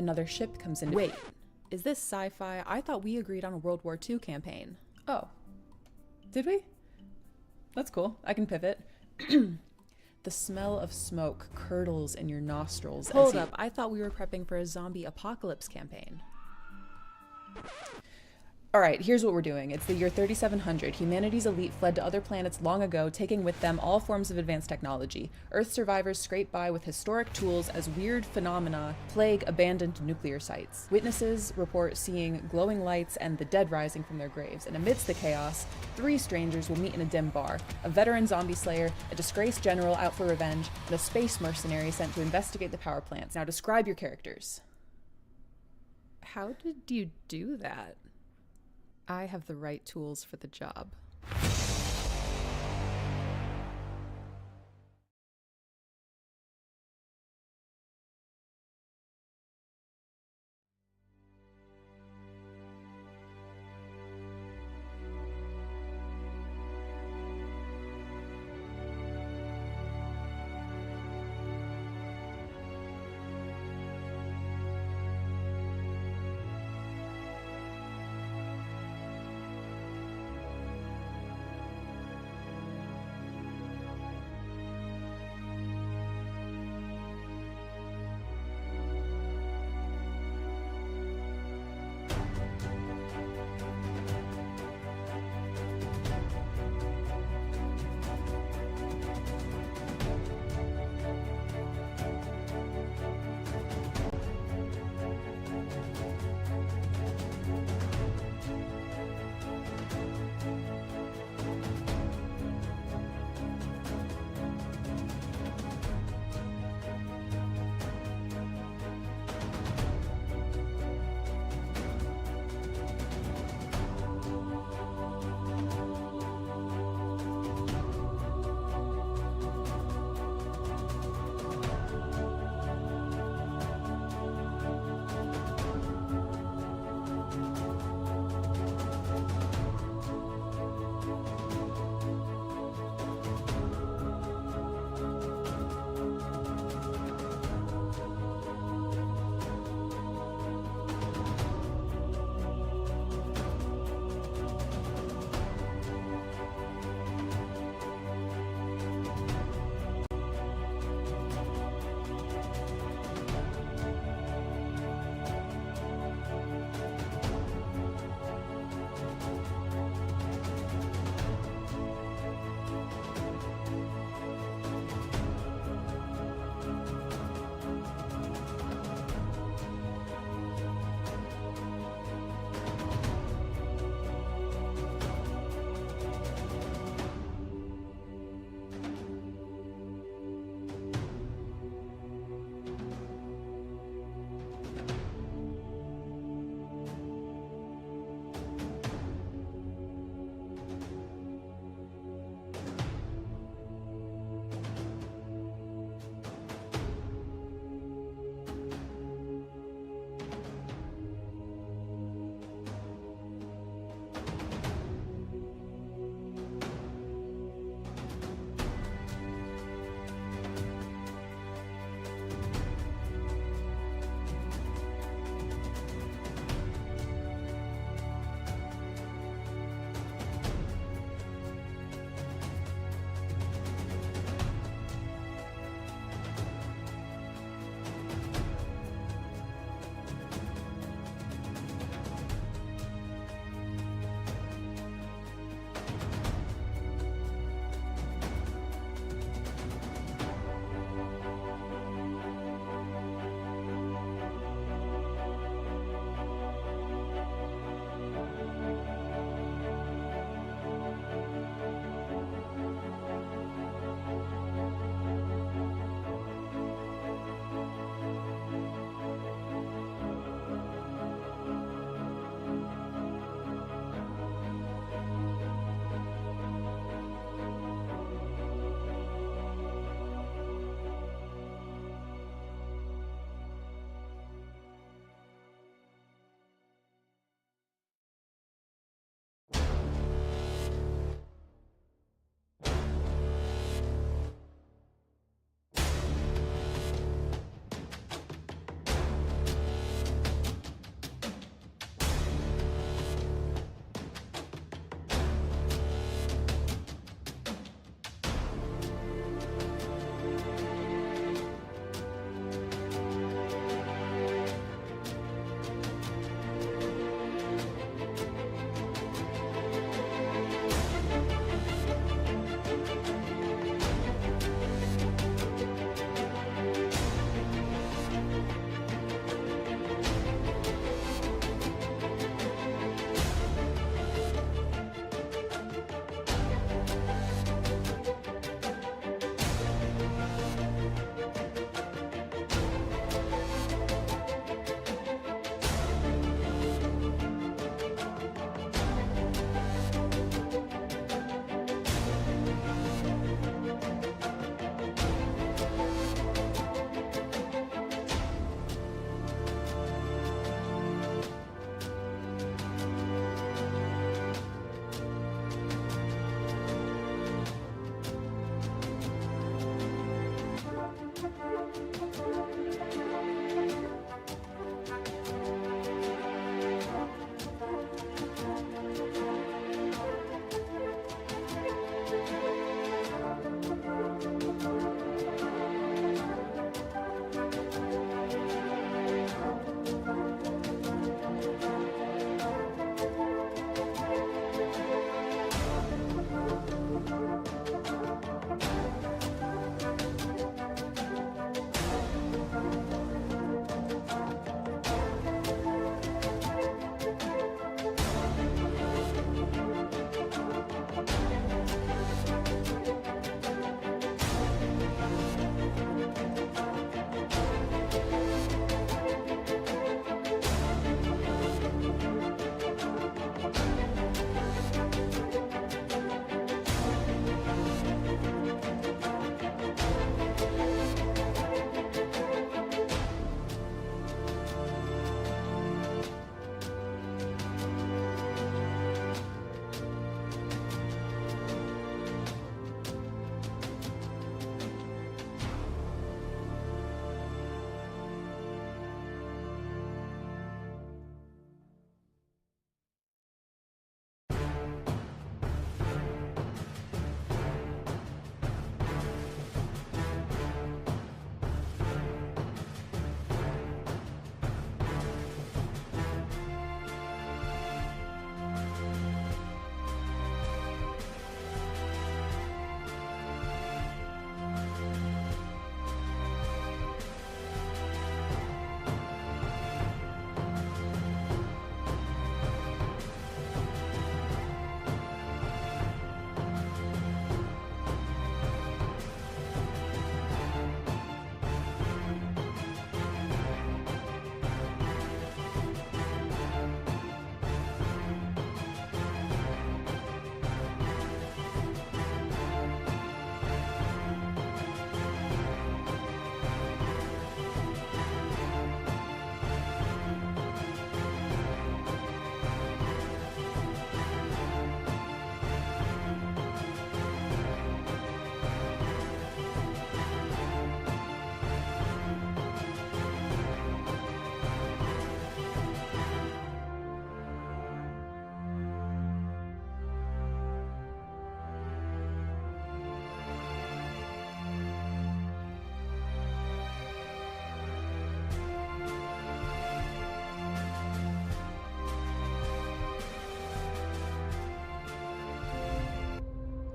another ship comes in. Wait, is this sci-fi? I thought we agreed on a World War II campaign. Oh, did we? That's cool. I can pivot. The smell of smoke curdles in your nostrils. Hold up, I thought we were prepping for a zombie apocalypse campaign. Alright, here's what we're doing. It's the year 3700. Humanity's elite fled to other planets long ago, taking with them all forms of advanced technology. Earth survivors scrape by with historic tools as weird phenomena plague abandoned nuclear sites. Witnesses report seeing glowing lights and the dead rising from their graves. And amidst the chaos, 3 strangers will meet in a dim bar. A veteran zombie slayer, a disgraced general out for revenge, and a space mercenary sent to investigate the power plants. Now describe your characters. How did you do that? I have the right tools for the job.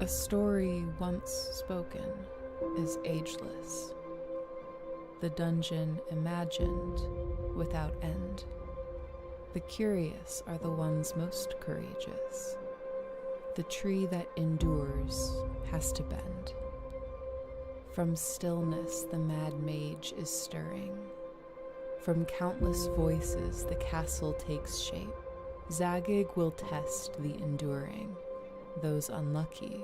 story once spoken is ageless. The dungeon imagined without end. The curious are the ones most courageous. The tree that endures has to bend. From stillness the mad mage is stirring. From countless voices the castle takes shape. Zagig will test the enduring. Those unlucky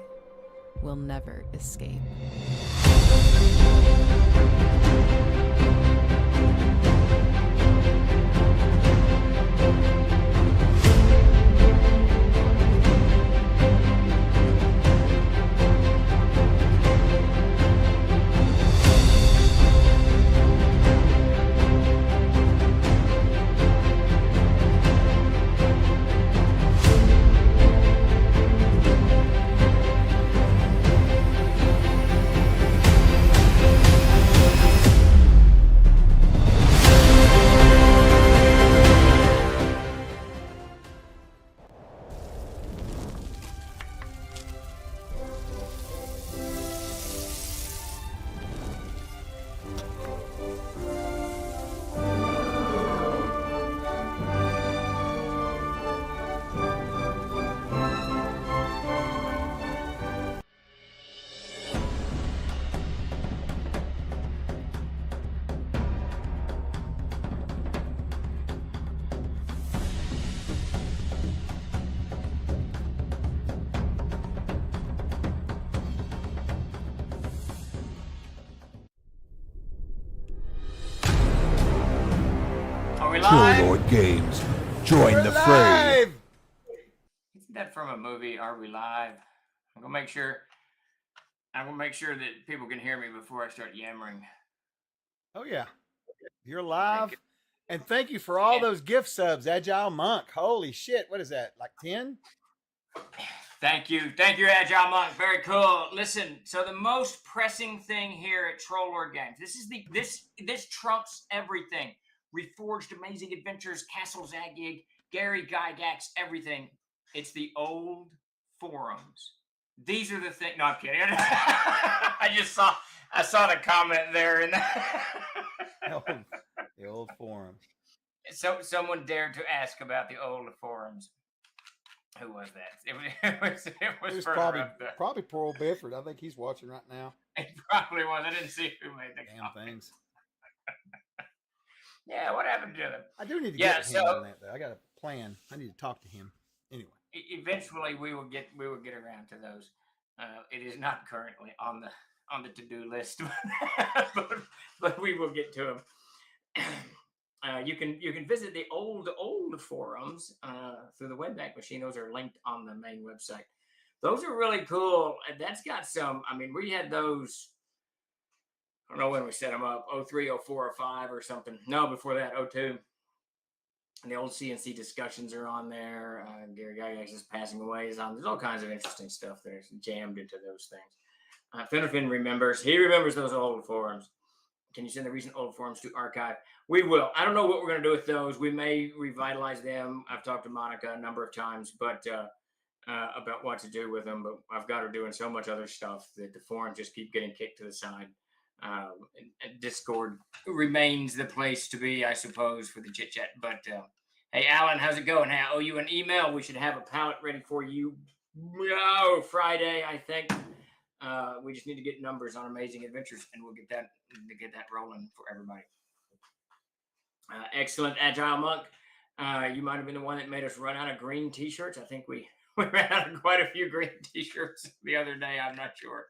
will never escape. Chenault Games. Join the fray. Isn't that from a movie? Are we live? I'm gonna make sure that people can hear me before I start yammering. Oh yeah, you're live, and thank you for all those gift subs, Agile Monk. Holy shit, what is that? Like 10? Thank you, Agile Monk. Very cool. Listen, so the most pressing thing here at Troll Lord Games, this trumps everything. Reforged Amazing Adventures, Castle Zagig, Gary Gygax, everything. It's the old forums. These are the things. No, I'm kidding. I saw the comment there, and the old forum. So someone dared to ask about the old forums. Who was that? It was probably poor old Bifford. I think he's watching right now. It probably was. I didn't see who made the damn comment. Things. Yeah, what happened to them? I do need to get him on that though. I got a plan. I need to talk to him. Anyway. Eventually we will get around to those. It is not currently on the to-do list, but we will get to them. You can visit the old forums through the Webback Machine. Those are linked on the main website. Those are really cool. That's got some. I mean, we had those. I don't know when we set them up, 03, 04, 05 or something. No, before that, 02. And the old CNC discussions are on there. Gary Gygax is passing away. There's all kinds of interesting stuff that's jammed into those things. Finnerfin remembers. He remembers those old forums. Can you send the recent old forums to archive? We will. I don't know what we're going to do with those. We may revitalize them. I've talked to Monica a number of times, but about what to do with them. But I've got her doing so much other stuff that the forums just keep getting kicked to the side. And Discord remains the place to be, I suppose, for the chit chat. But hey, Alan, how's it going? Hey, I owe you an email. We should have a pallet ready for you Friday, I think. We just need to get numbers on Amazing Adventures, and we'll get that rolling for everybody. Excellent, Agile Monk. You might have been the one that made us run out of green T-shirts. I think we ran out of quite a few green T-shirts the other day. I'm not sure.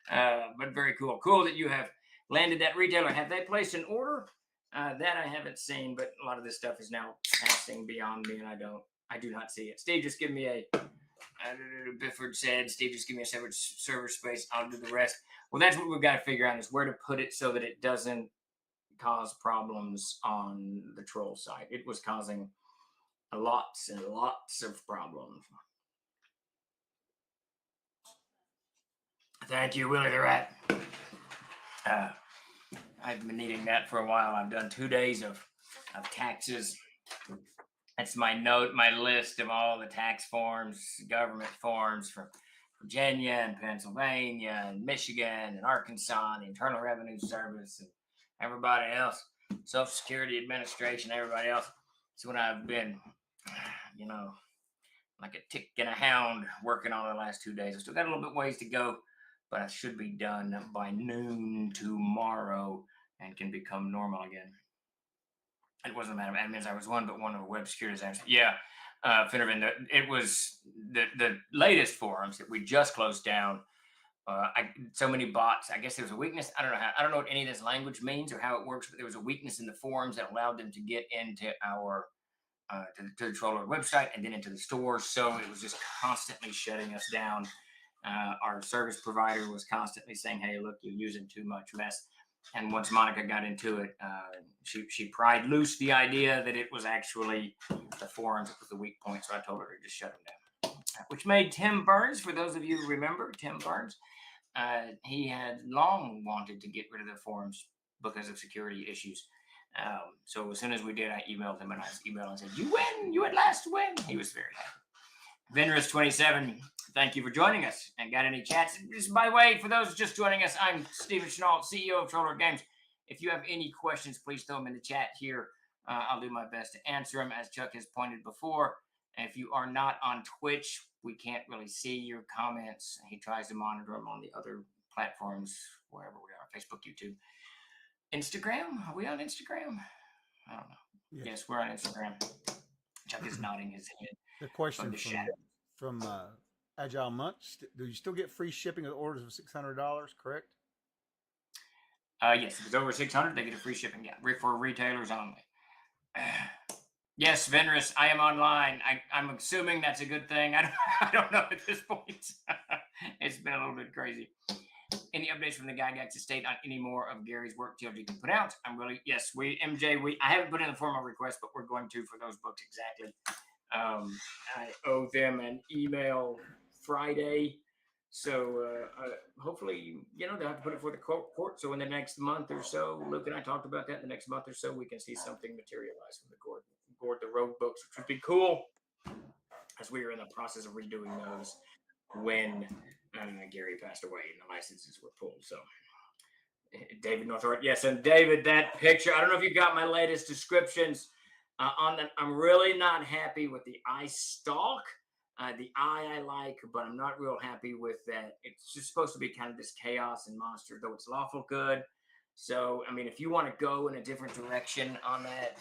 But very cool. Cool that you have landed that retailer. Have they placed an order? That I haven't seen, but a lot of this stuff is now passing beyond me, and I do not see it. Steve, just give me Bifford said, Steve, just give me a separate server space. I'll do the rest. Well, that's what we've got to figure out is where to put it so that it doesn't cause problems on the troll site. It was causing lots and lots of problems. Thank you, Willie the Rat. I've been needing that for a while. I've done 2 days of taxes. That's my list of all the tax forms, government forms for Virginia and Pennsylvania and Michigan and Arkansas and the Internal Revenue Service and everybody else, Social Security Administration, everybody else. It's what I've been, like a tick and a hound working on the last 2 days. I still got a little bit ways to go, but I should be done by noon tomorrow and can become normal again. It wasn't a matter of admins. I was one, but one of the web security designers. Yeah, Finnervan, it was the latest forums that we just closed down. So many bots. I guess there was a weakness. I don't know what any of this language means or how it works, but there was a weakness in the forums that allowed them to get into our to the Troller website and then into the store. So it was just constantly shutting us down. Our service provider was constantly saying, "Hey, look, you're using too much mess." And once Monica got into it, she pried loose the idea that it was actually the forums that was the weak point. So I told her to just shut them down, which made Tim Burns, for those of you who remember Tim Burns, he had long wanted to get rid of the forums because of security issues. So as soon as we did, I emailed him and said, "You win, you at last win." He was very happy. Venrus27, thank you for joining us. And got any chats? Just by the way, for those just joining us, I'm Stephen Chenault, CEO of Troller Games. If you have any questions, please throw them in the chat here. I'll do my best to answer them, as Chuck has pointed before. And if you are not on Twitch, we can't really see your comments. He tries to monitor them on the other platforms, wherever we are, Facebook, YouTube. Instagram? Are we on Instagram? I don't know. Yes, we're on Instagram. Chuck is nodding his head. The question from Agile Monk: do you still get free shipping with orders of $600? Correct? Yes, if it's over 600, they get a free shipping. Yeah, for retailers only. Yes, Venrus, I am online. I'm assuming that's a good thing. I don't know at this point. It's been a little bit crazy. Any updates from the Gygax estate on any more of Gary's work TLG can put out? I haven't put in the formal request, but we're going to for those books exactly. I owe them an email Friday. So hopefully, they'll have to put it for the court. So in the next month or so, Luke and I talked about that. In the next month or so, we can see something materialize from the the road books, which would be cool, as we were in the process of redoing those when Gary passed away and the licenses were pulled. So David Northort, yes, and David, that picture. I don't know if you got my latest descriptions on that. I'm really not happy with the eye stalk. The eye I like, but I'm not real happy with that. It's just supposed to be kind of this chaos and monster, though it's lawful good. So, I mean, if you want to go in a different direction on that,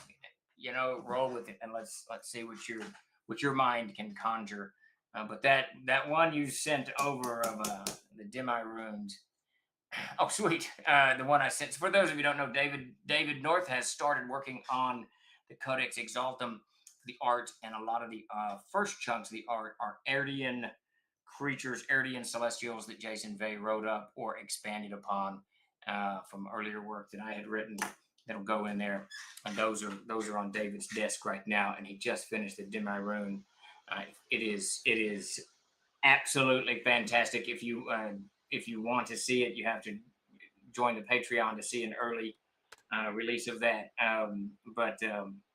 roll with it, and let's see what your mind can conjure. But that one you sent over of the Demi Runes. Oh, sweet. The one I sent. For those of you who don't know, David North has started working on the Codex Exaltum, the art, and a lot of the first chunks of the art are Erdian creatures, Erdian celestials that Jason Vey wrote up or expanded upon from earlier work that I had written. That'll go in there, and those are on David's desk right now, and he just finished the Demi Rune. It is absolutely fantastic. If you want to see it, you have to join the Patreon to see an early release of that.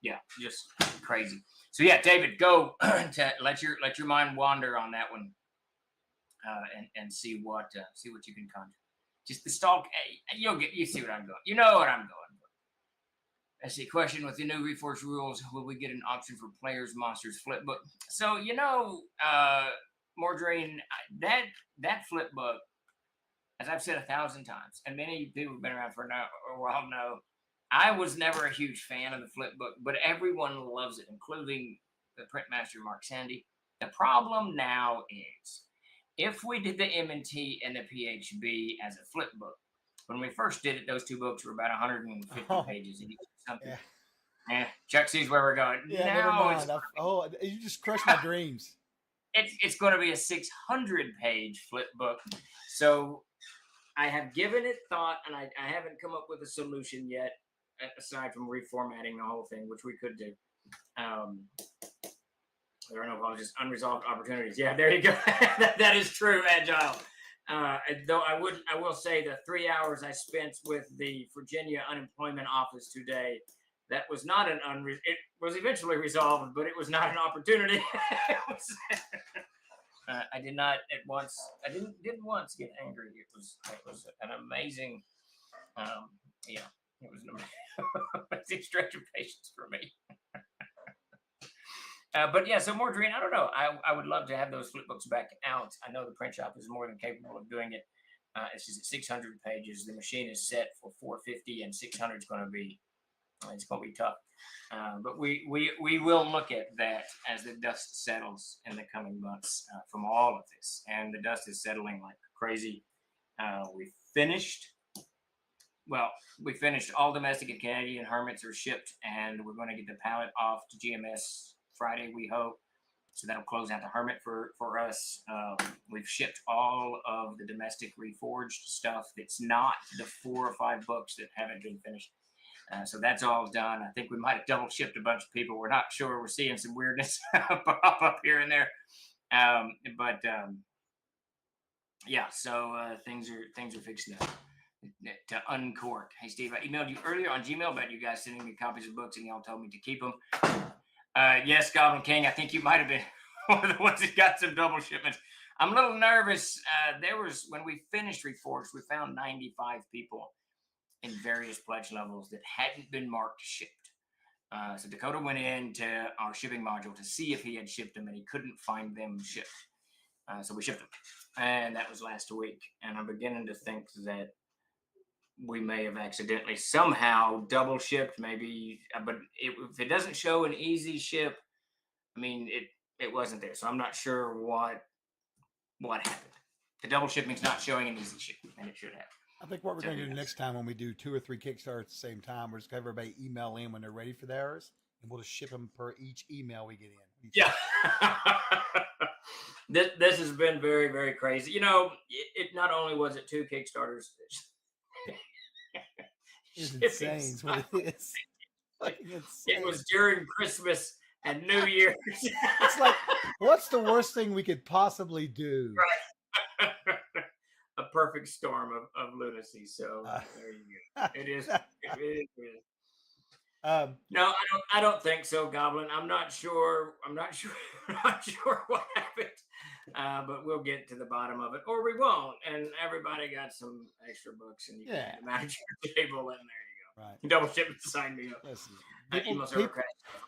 Yeah, just crazy. So yeah, David, go to let your mind wander on that one, and see what you can conjure. Just the stalk. You see what I'm going. You know what I'm going. I see. Question: with the new Reforged rules, will we get an option for players, monsters, flip book? So Mordreen, that flip book, as I've said 1,000 times, and many people have been around for a while know, I was never a huge fan of the flip book, but everyone loves it, including the printmaster Mark Sandy. The problem now is, if we did the M&T and the PHB as a flip book, when we first did it, those two books were about 150 pages each. Something. Yeah. Chuck sees where we're going. Yeah, now you just crushed my dreams. It's going to be a 600-page flip book. So I have given it thought, and I haven't come up with a solution yet, aside from reformatting the whole thing, which we could do. There are no apologies, unresolved opportunities. Yeah, there you go. That is true, Agile. Though I will say the 3 hours I spent with the Virginia Unemployment Office today, that was not it was eventually resolved, but it was not an opportunity. I did not at once. I didn't once get angry. It was an amazing. Um, yeah, it was an amazing stretch of patience for me. But yeah, so more Dream. I don't know. I would love to have those flip books back out. I know the print shop is more than capable of doing it. It's just at 600 pages. The machine is set for 450, and 600 is going to be it's going to be tough. But we will look at that as the dust settles in the coming months from all of this, and the dust is settling like crazy. We finished. Well, we finished all domestic and Canadian hermits are shipped, and we're going to get the pallet off to GMS Friday, we hope. So that'll close out the hermit for us. We've shipped all of the domestic reforged stuff that's not the 4 or 5 books that haven't been finished. So that's all done. I think we might have double shipped a bunch of people. We're not sure. We're seeing some weirdness pop up here and there. But yeah, so things are fixing to uncork. Hey Steve, I emailed you earlier on Gmail about you guys sending me copies of books, and y'all told me to keep them. Yes, Goblin King, I think you might have been one of the ones that got some double shipments. I'm a little nervous. When we finished Reforged, we found 95 people in various pledge levels that hadn't been marked shipped. So Dakota went into our shipping module to see if he had shipped them, and he couldn't find them shipped. So we shipped them, and that was last week. And I'm beginning to think that we may have accidentally somehow double shipped, maybe, but if it doesn't show an easy ship, I mean, it wasn't there. So I'm not sure what happened. The double shipping's not showing an easy ship, and it should have. I think what we're going to do next time when we do 2 or 3 Kickstarters at the same time, we're just going to have everybody email in when they're ready for theirs, and we'll just ship them per each email we get in. Yeah. This has been very, very crazy. You know, it not only was it 2 Kickstarters. It's insane. It's what it is. Like, it was during Christmas and New Year's. It's like, what's the worst thing we could possibly do? Right. A perfect storm of lunacy. So there you go. It is. It is. No, I don't think so, Goblin. I'm not sure. I'm not sure what happened. But we'll get to the bottom of it, or we won't. And everybody got some extra books, and you can manage your table, and there you go. Right. Double ship and sign me up. Listen,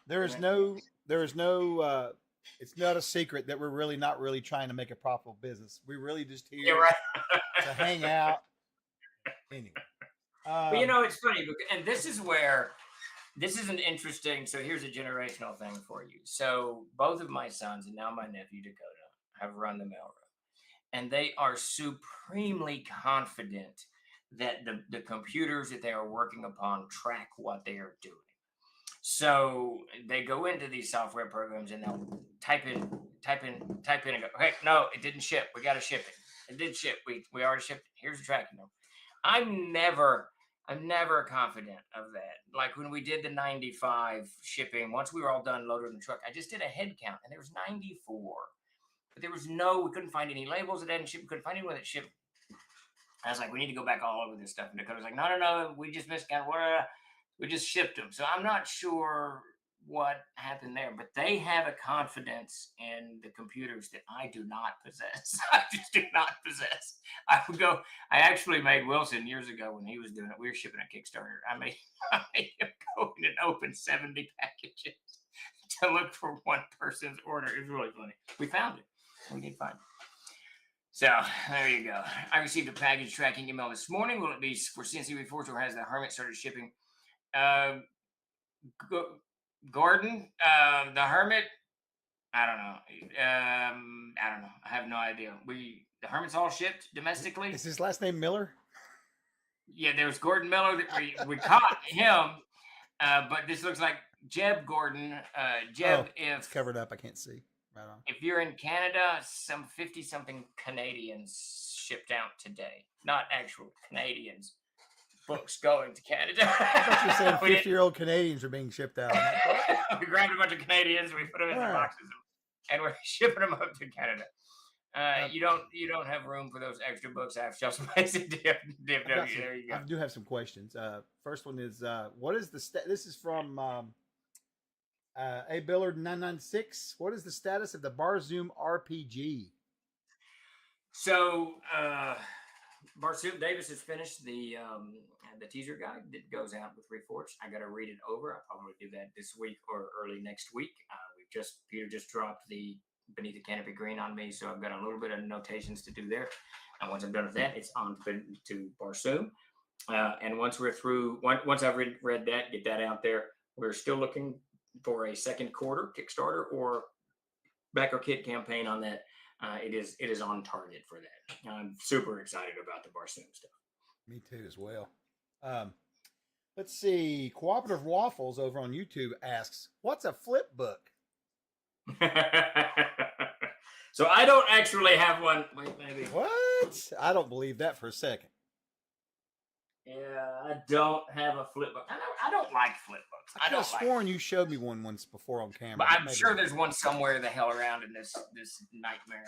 there is no. It's not a secret that we're really not really trying to make a profitable business. We're really just here to hang out. Anyway, but you know, it's funny, and this is an interesting. So here's a generational thing for you. So both of my sons and now my nephew Dakota have run the mailroom, and they are supremely confident that the computers that they are working upon track what they are doing. So they go into these software programs and they'll type in and go, hey, no, it didn't ship. We got to ship it. It did ship. We already shipped it. Here's the tracking number. I'm never confident of that. Like when we did the 95 shipping, once we were all done loaded in the truck, I just did a head count and there was 94. But there was we couldn't find any labels that hadn't shipped. We couldn't find anyone that shipped. I was like, we need to go back all over this stuff. And Dakota's like, no, we just miscounted. We just shipped them. So I'm not sure what happened there, but they have a confidence in the computers that I do not possess. I just do not possess. I actually made Wilson years ago when he was doing it. We were shipping a Kickstarter. I made him go in and open 70 packages to look for one person's order. It was really funny. We found it. We did find it. So there you go. I received a package tracking email this morning. Will it be for CNC Reforged, or has the Hermit started shipping? Gordon, the Hermit. I don't know. I have no idea. The Hermit's all shipped domestically. Is his last name Miller? Yeah, there was Gordon Miller. We caught him, but this looks like Jeb Gordon. Jeb, it's covered up. I can't see. Right on. If you're in Canada, some 50-something Canadians shipped out today. Not actual Canadians. Books going to Canada. I thought you said 50-year-old Canadians are being shipped out. We grabbed a bunch of Canadians, we put them in the boxes, and we're shipping them up to Canada. You don't have room for those extra books. I have shelf space at DFW. There you go. I do have some questions. First one is, what is the this is from A Billard 996. What is the status of the Barzoom RPG? So Barsoom Davis has finished the teaser guide that goes out with Reforged. I got to read it over. I'll probably do that this week or early next week. Peter just dropped the Beneath the Canopy Green on me, so I've got a little bit of notations to do there. And once I'm done with that, it's on to Barsoom. And once we're through, once I've read that, get that out there, we're still looking for a second quarter Kickstarter or backer kit campaign on that. It is on target for that. I'm super excited about the Barsoom stuff. Me too, as well. Let's see. Cooperative Waffles over on YouTube asks, "What's a flip book?" So I don't actually have one. Wait, maybe. What? I don't believe that for a second. Yeah, I don't have a flip book. I don't like flip books. I could have sworn you showed me one once before on camera. But I'm sure there's one somewhere the hell around in this nightmare.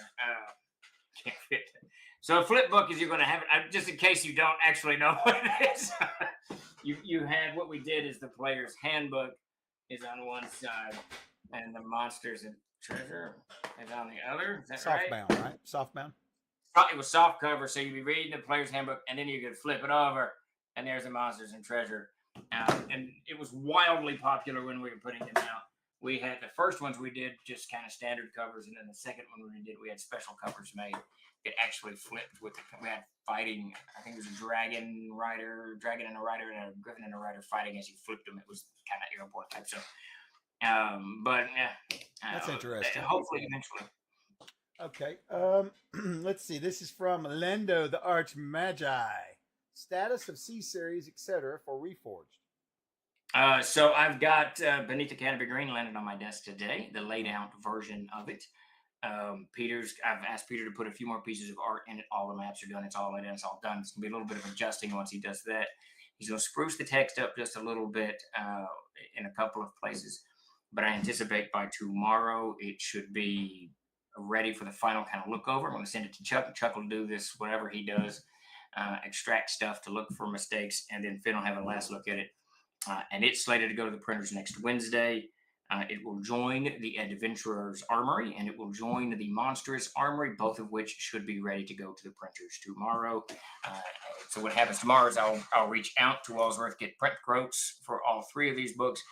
Can't fit it. So a flip book is you're going to have it, just in case you don't actually know what it is. you had what we did is the player's handbook is on one side, and the monsters and treasure is on the other. Is that softbound, right? Softbound. It was soft cover, so you'd be reading the player's handbook, and then you could flip it over, and there's the monsters and treasure. And it was wildly popular when we were putting them out. We had the first ones we did just kind of standard covers, and then the second one we had special covers made. It actually flipped with we had fighting. I think it was a dragon and a rider, and a griffin and a rider fighting as you flipped them. It was kind of airport type. So, but yeah, that's interesting. Hopefully, eventually. Okay. Let's see. This is from Lendo the Arch Magi. Status of C series, etc. for Reforged. So I've got Beneath the Canopy Green landed on my desk today, the laid out version of it. I've asked Peter to put a few more pieces of art in it. All the maps are done. It's all laid in. It's all done. It's going to be a little bit of adjusting once he does that. He's going to spruce the text up just a little bit in a couple of places. But I anticipate by tomorrow it should be ready for the final kind of look over. I'm going to send it to Chuck. Chuck will do this, whatever he does, extract stuff to look for mistakes, and then Finn will have a last look at it. And it's slated to go to the printers next Wednesday. It will join the Adventurer's Armory, and it will join the Monstrous Armory, both of which should be ready to go to the printers tomorrow. So what happens tomorrow is I'll reach out to Walsworth, get print quotes for all three of these books,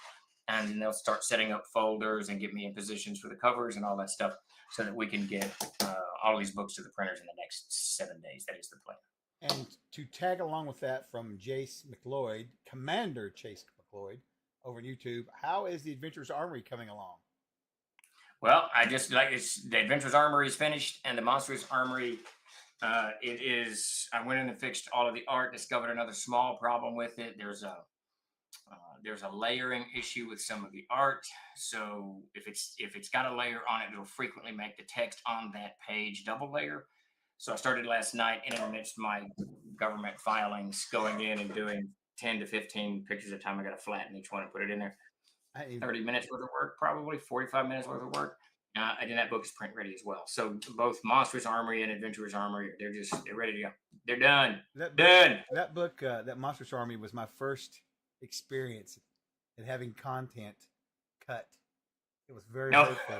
and they'll start setting up folders and get me in positions for the covers and all that stuff so that we can get all these books to the printers in the next 7 days. That is the plan. And to tag along with that from Jace McLeod, Commander Chase McLeod, over on YouTube, how is the Adventurer's Armory coming along? Well, the Adventurer's Armory is finished, and the Monstrous Armory, it is. I went in and fixed all of the art. Discovered another small problem with it. There's a layering issue with some of the art. So if it's got a layer on it, it'll frequently make the text on that page double layer. So I started last night, and amidst my government filings, going in and doing 10 to 15 pictures at a time. I got to flatten each one and put it in there. 30 minutes worth of work, probably 45 minutes worth of work. And then that book is print ready as well. So both Monstrous Armory and Adventurer's Armory, they're ready to go. They're done. That book, that Monstrous Armory was my first experience in having content cut. It was very hurtful.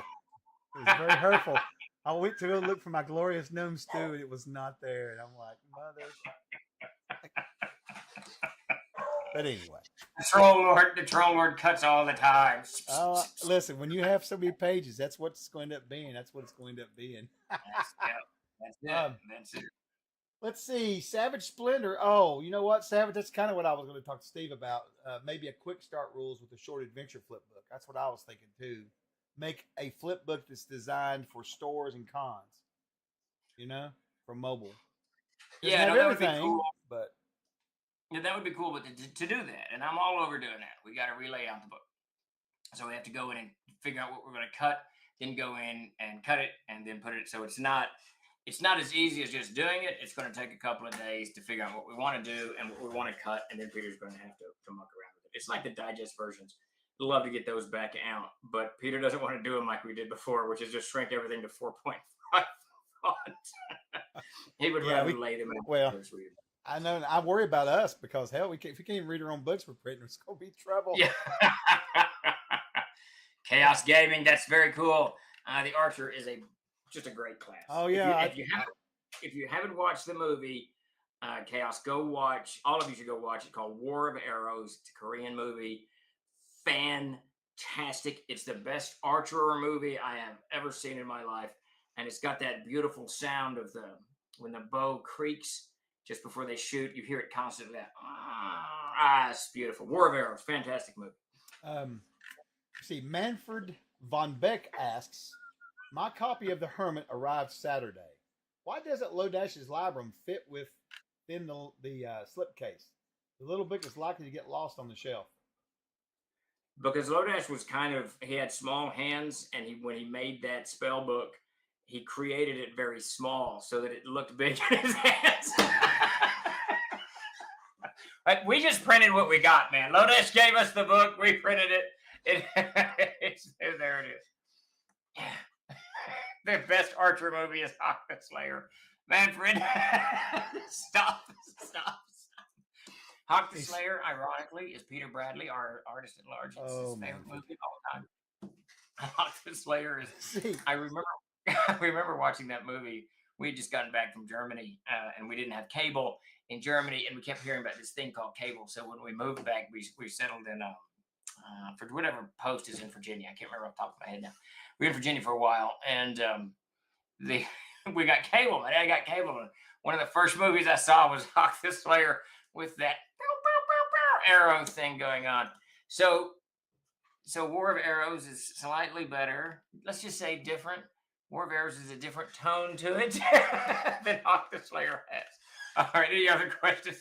It was very hurtful. I went to go look for my glorious gnome stew, and it was not there. And I'm like, mother. But anyway, the troll lord cuts all the time. Listen, when you have so many pages, that's what it's going to end up being. That's what it's going to end up being. That's it. Let's see, Savage Splendor. Oh, you know what, Savage? That's kind of what I was going to talk to Steve about. Maybe a quick start rules with a short adventure flip book. That's what I was thinking too. Make a flip book that's designed for stores and cons. You know, for mobile. Yeah, that would be cool. But yeah, that would be cool. But to do that, and I'm all over doing that. We got to relay out the book, so we have to go in and figure out what we're going to cut, then go in and cut it, and then put it. So it's not as easy as just doing it. It's going to take a couple of days to figure out what we want to do and what we want to cut, and then Peter's going to have to muck around with it. It's like the digest versions. Love to get those back out, but Peter doesn't want to do them like we did before, which is just shrink everything to 4.5 font. He would rather lay them out. Well, I know. I worry about us because hell, if we can't even read our own books for printing, it's going to be trouble. Yeah. Chaos Gaming. That's very cool. The Archer is just a great class. Oh yeah. if you haven't watched the movie Chaos, go watch. All of you should go watch it. Called War of Arrows. It's a Korean movie. Fantastic! It's the best archer movie I have ever seen in my life, and it's got that beautiful sound of when the bow creaks just before they shoot. You hear it constantly. It's beautiful. War of Arrows, fantastic movie. See, Manfred von Beck asks, my copy of The Hermit arrived Saturday. Why doesn't Lodash's Librum fit within the slipcase? The little book is likely to get lost on the shelf. Because Lodash was he had small hands, and when he made that spell book, he created it very small so that it looked big in his hands. But we just printed what we got, man. Lodash gave us the book. We printed it. There it is. The best archer movie is Hawk the Slayer. Manfred, stop. Hawk the Slayer, ironically, is Peter Bradley, our artist at large. It's his favorite movie of all time. Hawk the Slayer is. I remember watching that movie. We had just gotten back from Germany, and we didn't have cable in Germany, and we kept hearing about this thing called cable. So when we moved back, we settled in for whatever post is in Virginia. I can't remember off the top of my head now. We were in Virginia for a while, and we got cable. My dad got cable, and one of the first movies I saw was Hawk the Slayer with that arrow thing going on. So War of Arrows is slightly better. Let's just say different. War of Arrows is a different tone to it than Hawk the Slayer has. All right, any other questions?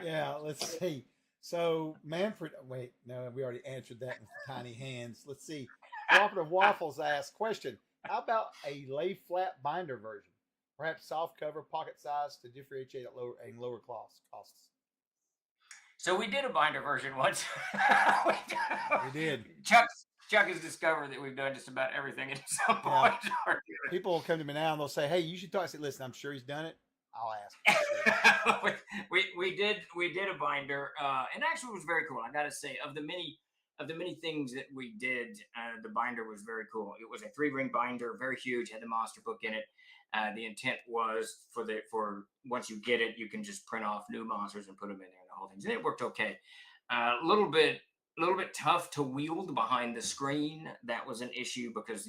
Yeah, let's see. So Manfred, wait, no, we already answered that with tiny hands. Let's see. Cooperative Waffles asks, question, how about a lay flat binder version? Perhaps soft cover, pocket size to differentiate at lower costs. So we did a binder version once. We did. Chuck has discovered that we've done just about everything at some point. People will come to me now and they'll say, "Hey, you should talk." I say, "Listen, I'm sure he's done it. I'll ask." we did a binder, and actually it was very cool. I got to say, of the many things that we did, the binder was very cool. It was a 3-ring binder, very huge, had the monster book in it. The intent was for once you get it, you can just print off new monsters and put them in there and the whole thing. And it worked okay. A little bit tough to wield behind the screen. That was an issue because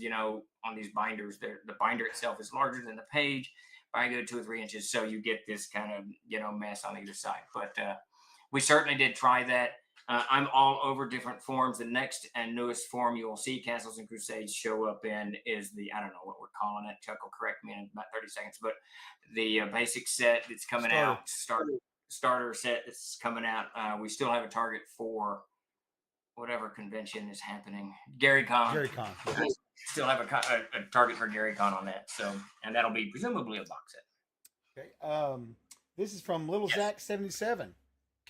on these binders, the binder itself is larger than the page by a good 2 or 3 inches, so you get this kind of mess on either side. But we certainly did try that. I'm all over different forms. The next and newest form you will see Castles and Crusades show up in is I don't know what we're calling it. Chuck will correct me in about 30 seconds, but the basic set that's coming out, starter set that's coming out. We still have a target for whatever convention is happening. GaryCon. Still have a target for GaryCon on that. So, and that'll be presumably a box set. Okay. This is from Little Zach 77.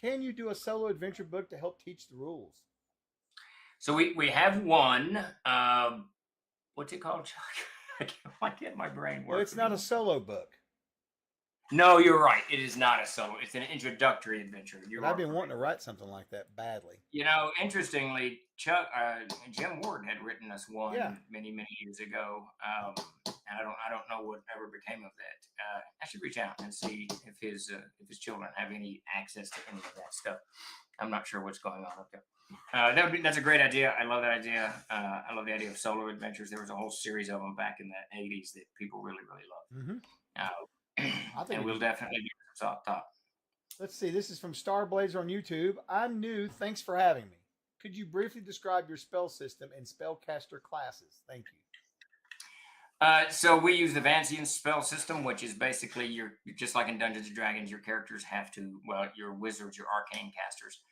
Can you do a solo adventure book to help teach the rules? So we have one. What's it called, Chuck? I can't my brain work. Well, it's not a solo book. No, you're right. It is not a solo. It's an introductory adventure. I've been wanting to write something like that badly. Interestingly, Jim Ward had written us one many years ago, and I don't know what ever became of that. I should reach out and see if his children have any access to any of that stuff. I'm not sure what's going on up there. That's a great idea. I love that idea. I love the idea of solo adventures. There was a whole series of them back in the 80s that people really loved. Mm-hmm. I think we'll definitely do some soft top. Let's see. This is from Starblazer on YouTube. I'm new. Thanks for having me. Could you briefly describe your spell system and spellcaster classes? Thank you. So we use the Vancian spell system, which is basically you're just like in Dungeons and Dragons. Your characters have to, your wizards, your arcane casters,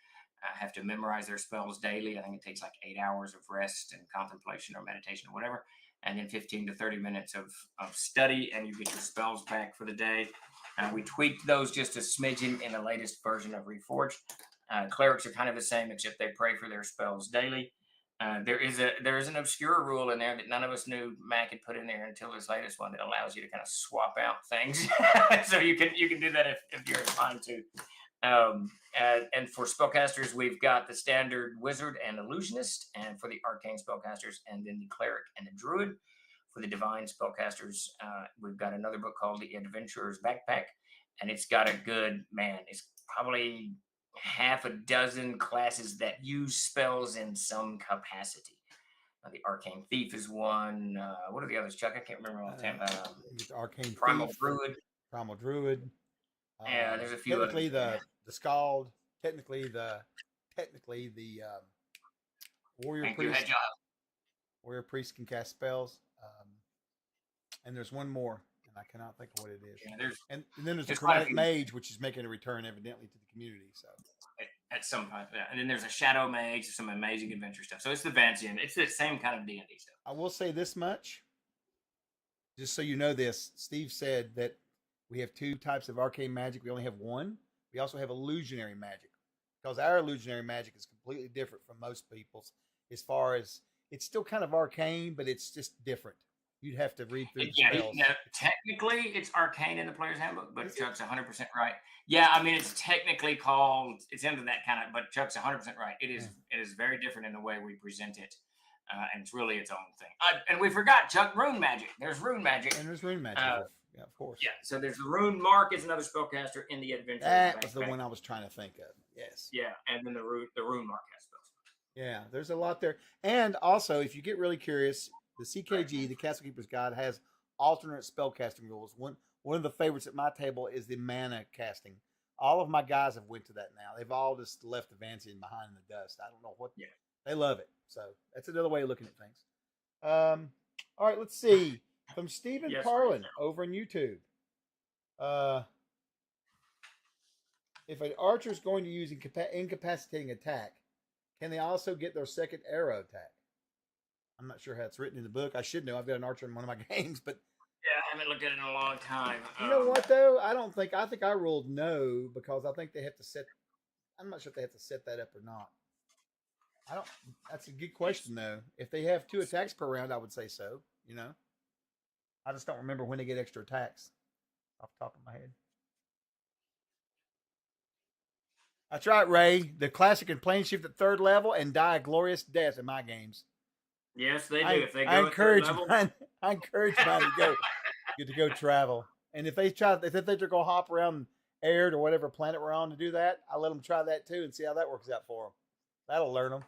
have to memorize their spells daily. I think it takes like 8 hours of rest and contemplation or meditation or whatever. And then 15 to 30 minutes of study, and you get your spells back for the day. We tweaked those just a smidgen in the latest version of Reforged. Clerics are kind of the same, except they pray for their spells daily. There is an obscure rule in there that none of us knew Mac had put in there until this latest one that allows you to kind of swap out things. So you can do that if you're inclined to. And for spellcasters, we've got the standard wizard and illusionist, and for the arcane spellcasters, and then the cleric and the druid. for the divine spellcasters. We've got another book called The Adventurer's Backpack, and it's got a good, man, it's probably half a dozen classes that use spells in some capacity. The Arcane Thief is one. What are the others, Chuck? I can't remember all the time. Arcane Primal Thief, Druid. Primal Druid. Yeah, there's a few technically others. The Scald, technically the Warrior Thank Priest. you, Hedgehog. Warrior Priest can cast spells. And there's one more, and I cannot think of what it is. Yeah, and then there's the quite a Chromatic few. Mage, which is making a return evidently to the community. So At some point, yeah. And then there's a Shadow Mage, some amazing adventure stuff. So it's the Vancian. It's the same kind of D&D stuff. I will say this much, just so you know this. Steve said that we have two types of arcane magic. We only have one. We also have illusionary magic, because our illusionary magic is completely different from most people's. As far as it's still kind of arcane, but it's just different. You'd have to read through the spells. Yeah, technically it's arcane in the player's handbook, but Chuck's 100% right. Yeah, I mean it's technically called, it's into that kind of, but Chuck's 100% right. It is very different in the way we present it, and it's really its own thing. And we forgot, Chuck, rune magic. There's rune magic. And there's rune magic. Yeah, of course. Yeah, so there's the rune. Mark is another spellcaster in the adventure. That was the one I was trying to think of. Yes. Yeah, and then the rune Mark has spells. Yeah, there's a lot there. And also, if you get really curious, the CKG, the Castle Keeper's Guide, has alternate spellcasting rules. One of the favorites at my table is the mana casting. All of my guys have went to that now. They've all just left the Vancian behind in the dust. I don't know what. Yeah. They love it. So that's another way of looking at things. All right, let's see. From Stephen Carlin over on YouTube. If an archer is going to use incapacitating attack, can they also get their second arrow attack? I'm not sure how it's written in the book. I should know. I've got an archer in one of my games, but yeah, I haven't looked at it in a long time. You know what though? I think I ruled no, because I think they have to set. I'm not sure if they have to set that up or not. That's a good question though. If they have 2 attacks per round, I would say so. You know, I just don't remember when they get extra attacks off the top of my head. That's right, Ray. The classic can plane shift at 3rd level and die a glorious death in my games. Yes, they do. If they go I encourage mine to go travel. And if they go hop around Aird or whatever planet we're on to do that, I let them try that too and see how that works out for them. That'll learn them.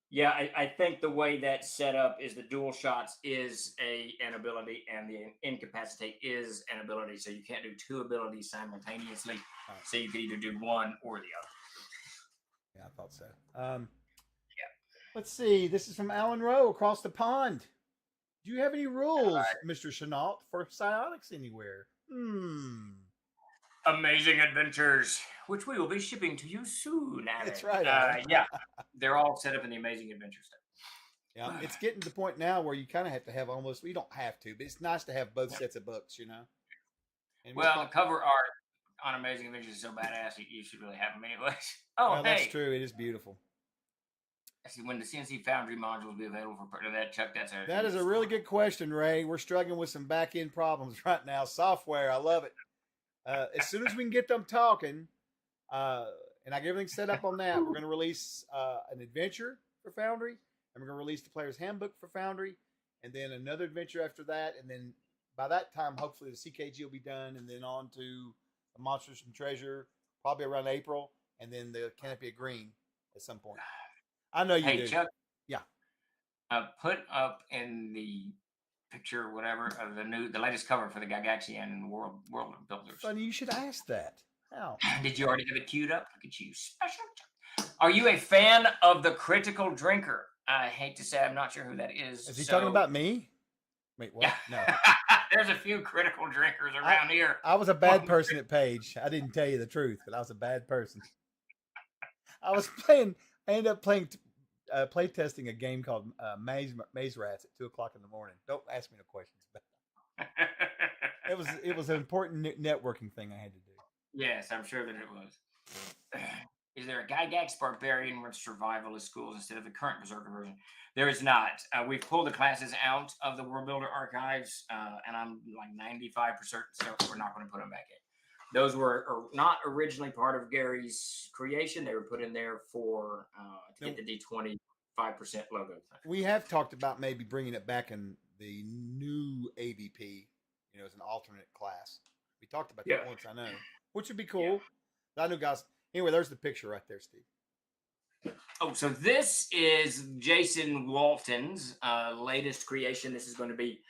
Yeah, I think the way that's set up is the dual shots is an ability, and the incapacitate is an ability. So you can't do 2 abilities simultaneously. Right. So you could either do one or the other. Yeah, I thought so. Let's see. This is from Alan Rowe across the pond. Do you have any rules, Mr. Chenault, for psionics anywhere? Amazing Adventures, which we will be shipping to you soon. That's right. Yeah, they're all set up in the Amazing Adventure stuff. Yeah, it's getting to the point now where you kind of have to have almost. You don't have to, but it's nice to have both sets of books. You know. And well, the cover art on Amazing Adventures is so badass, you should really have them anyways. Oh, well, that's true. It is beautiful. When the CNC Foundry module will be available for that, Chuck, that is a really good question, Ray. We're struggling with some back-end problems right now. Software, I love it. As soon as we can get them talking, and I get everything set up on that, we're going to release an adventure for Foundry, and we're going to release the player's handbook for Foundry, and then another adventure after that, and then by that time, hopefully the CKG will be done, and then on to the Monsters and Treasure, probably around April, and then the Canopy of Green at some point. I know you do. Hey, Chuck. Yeah. Put up in the picture, whatever, of the latest cover for the Gygaxian World Builders. Funny you should ask that. How? Did you already have it queued up? Look at you, special. Are you a fan of the Critical Drinker? I hate to say, I'm not sure who that is. Is he talking about me? Wait, what? No. There's a few critical drinkers around here. I was a bad person at Page. I didn't tell you the truth, but I was a bad person. I ended up playing play testing a game called Maze Rats at 2:00 in the morning. Don't ask me no questions about it. It was an important networking thing I had to do. Yes, I'm sure that it was. Is there a Gygax Barbarian with survivalist schools instead of the current Berserker version? There is not. We've pulled the classes out of the World Builder archives, and I'm like 95% certain we're not going to put them back in. Those were not originally part of Gary's creation. They were put in there for to get the D25% logo. We have talked about maybe bringing it back in the new AVP, as an alternate class. We talked about Yeah. that once, I know, which would be cool. I know, guys. Anyway, there's the picture right there, Steve. Oh, so this is Jason Walton's latest creation. This is going to be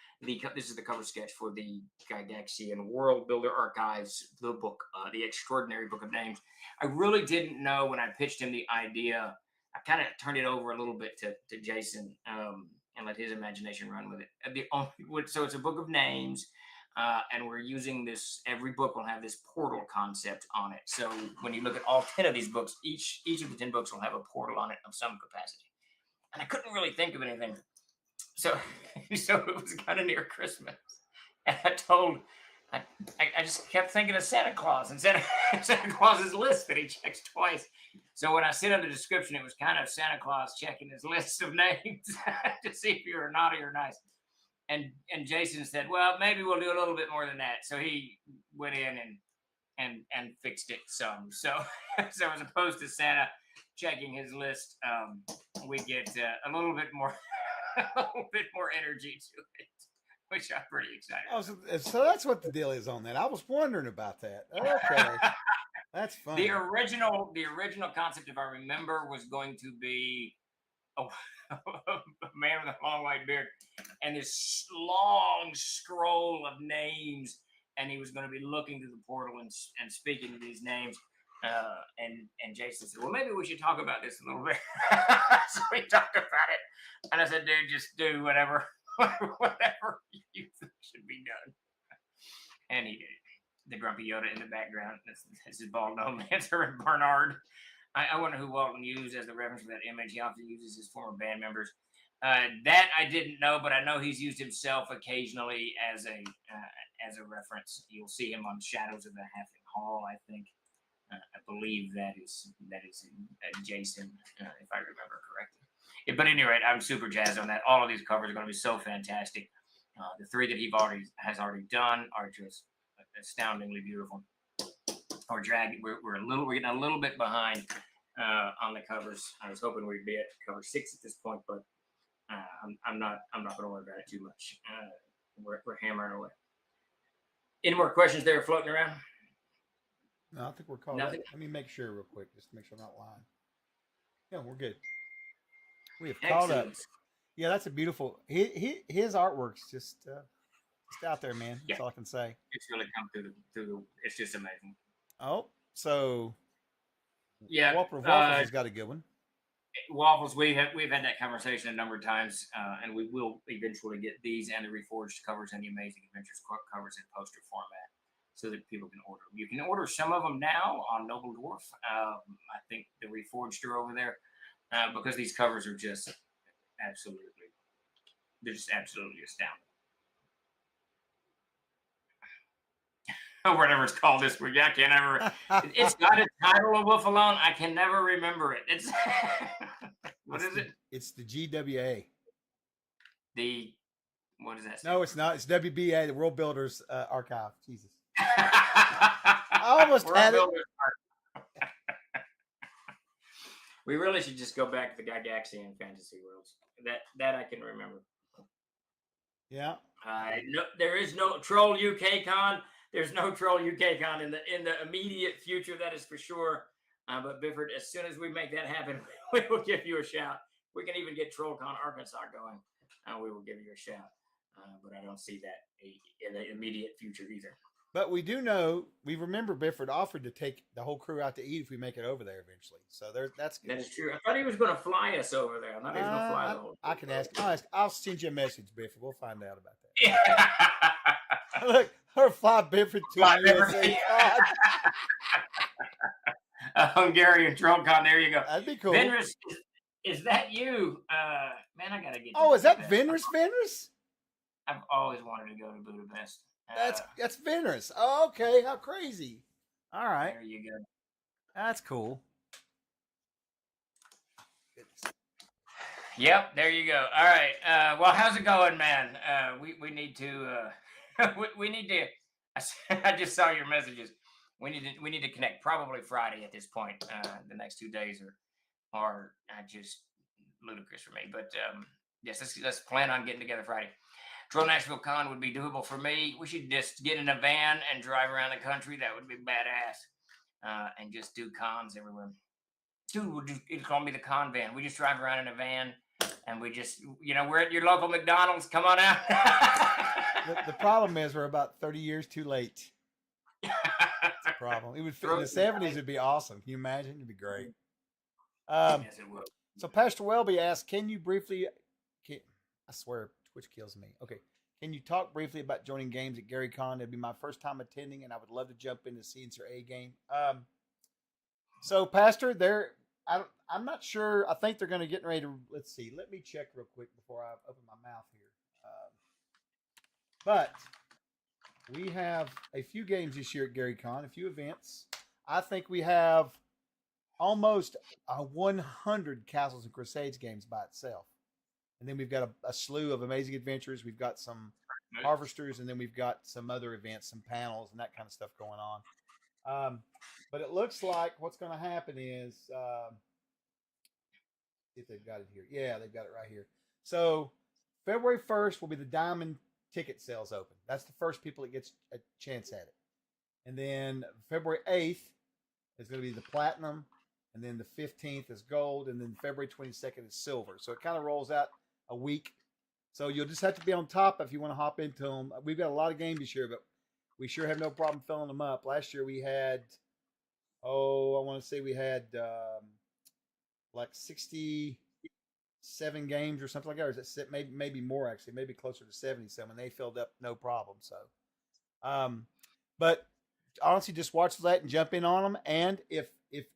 this is the cover sketch for the Gygaxian World Builder Archives, the book, the Extraordinary Book of Names. I really didn't know when I pitched him the idea. I kind of turned it over a little bit to Jason and let his imagination run with it. So it's a book of names. And we're using this. Every book will have this portal concept on it. So when you look at all 10 of these books, each of the 10 books will have a portal on it of some capacity. And I couldn't really think of anything. So it was kind of near Christmas, and I just kept thinking of Santa Claus and Santa Claus's list that he checks twice. So when I sent him the description, it was kind of Santa Claus checking his list of names to see if you were naughty or nice. And Jason said, well, maybe we'll do a little bit more than that. So he went in and fixed it some. So as opposed to Santa checking his list, we get a little bit more energy to it, which I'm pretty excited about. So that's what the deal is on that. I was wondering about that. Okay. That's fun. The original concept, if I remember, was going to be a man with a long white beard and this long scroll of names, and he was going to be looking through the portal and speaking to these names. And Jason said, well, maybe we should talk about this a little bit. So we talked about it, and I said, dude, just do whatever you think should be done. And he did it. The grumpy Yoda in the background. That's his bald gnome answer, Bernard. I wonder who Walton used as the reference for that image. He often uses his former band members. That I didn't know, but I know he's used himself occasionally as a reference. You'll see him on Shadows of the Halfling Hall, I think. I believe that is Jason, if I remember correctly. But at any rate, I'm super jazzed on that. All of these covers are going to be so fantastic. The three that he has already done are just astoundingly beautiful. We're getting a little bit behind on the covers. I was hoping we'd be at cover 6 at this point, but I'm not going to worry about it too much. We're hammering away. Any more questions there floating around? No, I think we're caught up. Let me make sure real quick, just to make sure I'm not lying. Yeah, we're good. We have caught up. Yeah, that's a beautiful. His artwork's just out there, man. That's all I can say. It's really come through. It's just amazing. Oh, so yeah, Waffles has got a good one. Waffles, we've had that conversation a number of times, and we will eventually get these and the reforged covers and the Amazing Adventures covers in poster format, so that people can order. You can order some of them now on Noble Dwarf. I think the reforged are over there because these covers are just absolutely astounding. Or whatever it's called this week. I can't ever. It's got a title of Wolf Alone. I can never remember it. It's what is it? It's the GWA. What is that? No, it's not. It's WBA, the World Builders Archive. Jesus. I almost had it. We really should just go back to the Gygaxian fantasy worlds. That I can remember. Yeah. No, there is no Troll UK Con. There's no Troll UK Con in the immediate future. That is for sure. But Bifford, as soon as we make that happen, we will give you a shout. We can even get TrollCon Arkansas going. We will give you a shout. But I don't see that in the immediate future either. But we do know, we remember Bifford offered to take the whole crew out to eat if we make it over there eventually. So that's good. That is true. I thought he was going to fly us over there. I thought he was going to fly the whole I can ask. I'll send you a message, Bifford. We'll find out about that. Yeah. Look, her fly Bifford to USA. A Hungarian TrollCon. There you go. That'd be cool. Venris, is that you? Man, I gotta get. Oh, is that Venris? I've always wanted to go to Budapest. That's Venris. Oh, okay. How crazy. All right. There you go. That's cool. Yep, there you go. All right. Well, how's it going, man? We need to. We need to. I just saw your messages. We need to connect probably Friday at this point. The next 2 days are just ludicrous for me. But yes, let's plan on getting together Friday. Troll Nashville Con would be doable for me. We should just get in a van and drive around the country. That would be badass. And just do cons everywhere. Dude, it's call me the con van. We just drive around in a van and we just, we're at your local McDonald's. Come on out. The problem is we're about 30 years too late. That's the problem. It would fit in the 70s. It'd be awesome. Can you imagine? It'd be great. Yes, it will. So Pastor Welby asked, can you briefly, I swear Twitch kills me. Okay. Can you talk briefly about joining games at Gary Con? It'd be my first time attending and I would love to jump into CNCR A game. So Pastor, I'm not sure. I think they're going to get ready to, let's see. Let me check real quick before I open my mouth here. But we have a few games this year at Gary Con, a few events. I think we have almost 100 Castles and Crusades games by itself. And then we've got a slew of Amazing Adventures. We've got some Harvesters, and then we've got some other events, some panels, and that kind of stuff going on. But it looks like what's going to happen is, if they've got it here. Yeah, they've got it right here. So February 1st will be the Diamond ticket sales open. That's the first people that gets a chance at it. And then February 8th is going to be the Platinum. And then the 15th is gold. And then February 22nd is silver. So it kind of rolls out a week. So you'll just have to be on top if you want to hop into them. We've got a lot of games this year, but we sure have no problem filling them up. Last year we had, I want to say we had like 67 games or something like that. Or is it maybe more actually, maybe closer to 70 some, and they filled up no problem. So, but honestly, just watch that and jump in on them. And if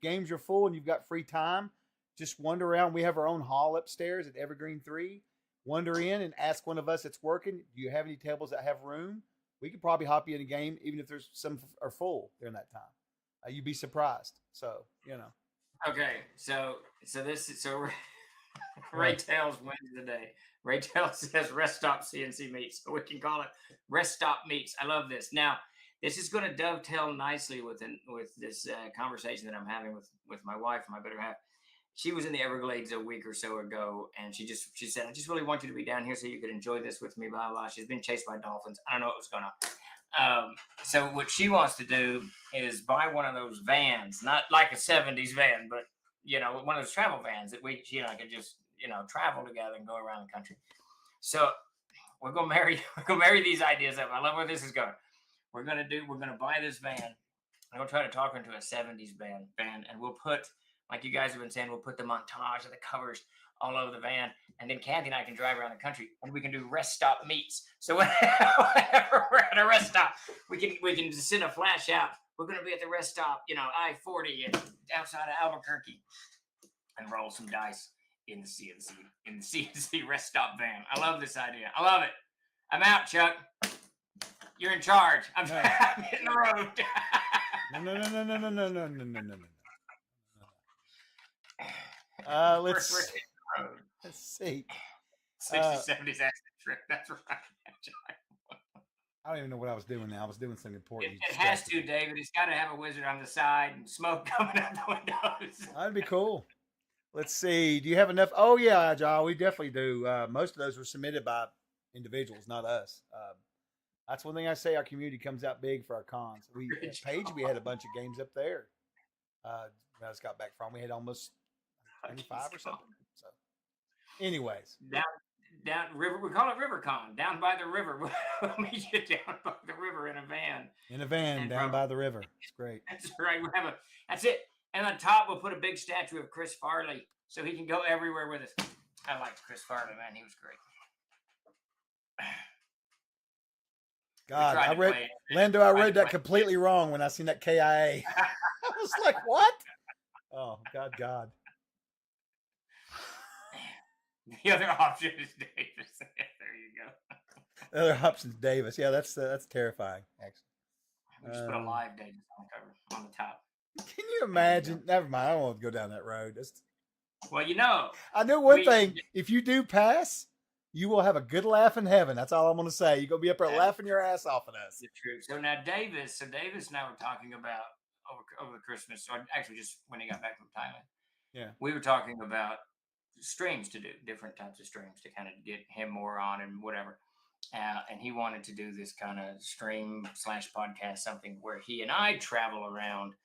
games are full and you've got free time, just wander around. We have our own hall upstairs at Evergreen 3. Wander in and ask one of us that's working, do you have any tables that have room? We could probably hop you in a game, even if there's some are full during that time. You'd be surprised. So, Okay, so Ray Tails wins the day. Ray Tails says rest stop CNC meets, so we can call it rest stop meets. I love this. Now, this is going to dovetail nicely with this conversation that I'm having with my wife, my better half. She was in the Everglades a week or so ago, and she said, I just really want you to be down here so you could enjoy this with me, blah, blah. She's been chased by dolphins. I don't know what was going on. So what she wants to do is buy one of those vans, not like a 70s van, but, one of those travel vans that we, could just, travel together and go around the country. So we're going to marry these ideas up. I love where this is going. We're going to buy this van. I'm going to try to talk her into a 70s van, and we'll put, like you guys have been saying, we'll put the montage of the covers all over the van, and then Kathy and I can drive around the country, and we can do rest stop meets. So whenever we're at a rest stop, we can just send a flash out. We're going to be at the rest stop, I-40 and outside of Albuquerque, and roll some dice in the CNC rest stop van. I love this idea. I love it. I'm out, Chuck. You're in charge. I'm hitting the road. No. Let's see. 60s, 70s accent trick. That's right. I don't even know what I was doing now. I was doing something important. It has to, David. It's got to have a wizard on the side and smoke coming out the windows. That'd be cool. Let's see. Do you have enough? Oh, yeah, John, we definitely do. Most of those were submitted by individuals, not us. That's one thing I say. Our community comes out big for our cons. At Page, we had a bunch of games up there. I just got back from. We had almost 25 or something. So, anyways, down river. We call it RiverCon. Down by the river. We'll meet you down by the river in a van. Down by the river. It's great. That's right. That's it. And on top, we'll put a big statue of Chris Farley so he can go everywhere with us. I liked Chris Farley, man. He was great. God, I read that completely wrong when I seen that KIA. I was like, what? Oh, God. The other option is Davis. There you go. The other option is Davis. Yeah, that's terrifying, actually. We just put a live Davis on the cover, on the top. Can you imagine? Never mind. I don't want to go down that road. Well, I know one thing. If you do pass, you will have a good laugh in heaven. That's all I'm going to say. You're going to be up there laughing your ass off at us. It's true. So now Davis and I were talking about over Christmas, or actually just when he got back from Thailand. Yeah. We were talking about streams to do, different types of streams to kind of get him more on and whatever. and he wanted to do this kind of stream/podcast, something where he and I travel around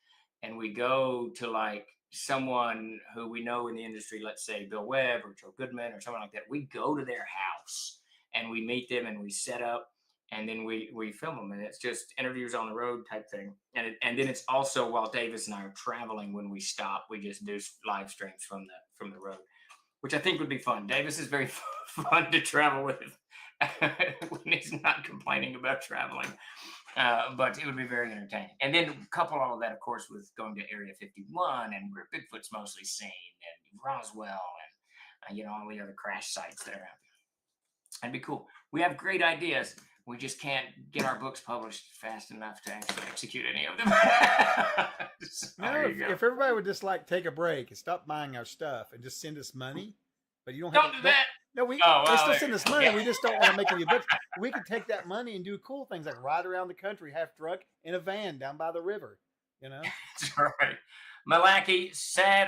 and we go to like someone who we know in the industry, let's say Bill Webb or Joe Goodman or someone like that. We go to their house and we meet them and we set up and then we film them, and it's just interviews on the road type thing. And then it's also while Davis and I are traveling, when we stop, we just do live streams from the road, which I think would be fun. Davis is very fun to travel with when he's not complaining about traveling. But it would be very entertaining. And then couple all of that, of course, with going to Area 51 and where Bigfoot's mostly seen, and Roswell, and all the other crash sites that are out there. That'd be cool. We have great ideas. We just can't get our books published fast enough to actually execute any of them. So, if everybody would just like take a break and stop buying our stuff and just send us money, but you don't have to do that. No, they still send us money. Yeah. We just don't want to make any books. We could take that money and do cool things like ride around the country half drunk in a van down by the river. That's right. Malachi,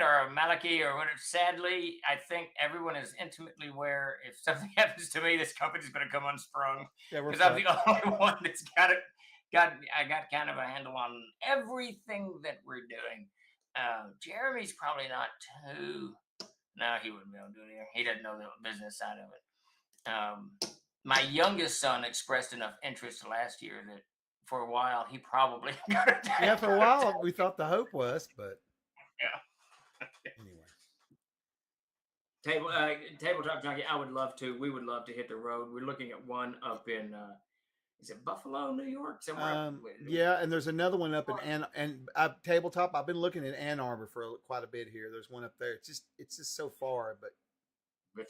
or whatever. Sadly, I think everyone is intimately aware. If something happens to me, this company's going to come unsprung. Yeah, because I'm the only one that's got kind of a handle on everything that we're doing. Jeremy's probably not too. No, he wouldn't be able to do it here. He doesn't know the business side of it. My youngest son expressed enough interest last year that for a while he probably got it. Yeah, for a while we thought the hope was, but yeah. Anyway. Tabletop Junkie, we would love to hit the road. We're looking at one up in is it Buffalo, New York? Somewhere. Yeah, and there's another one up in Tabletop. I've been looking at Ann Arbor for quite a bit here. There's one up there. It's just so far, but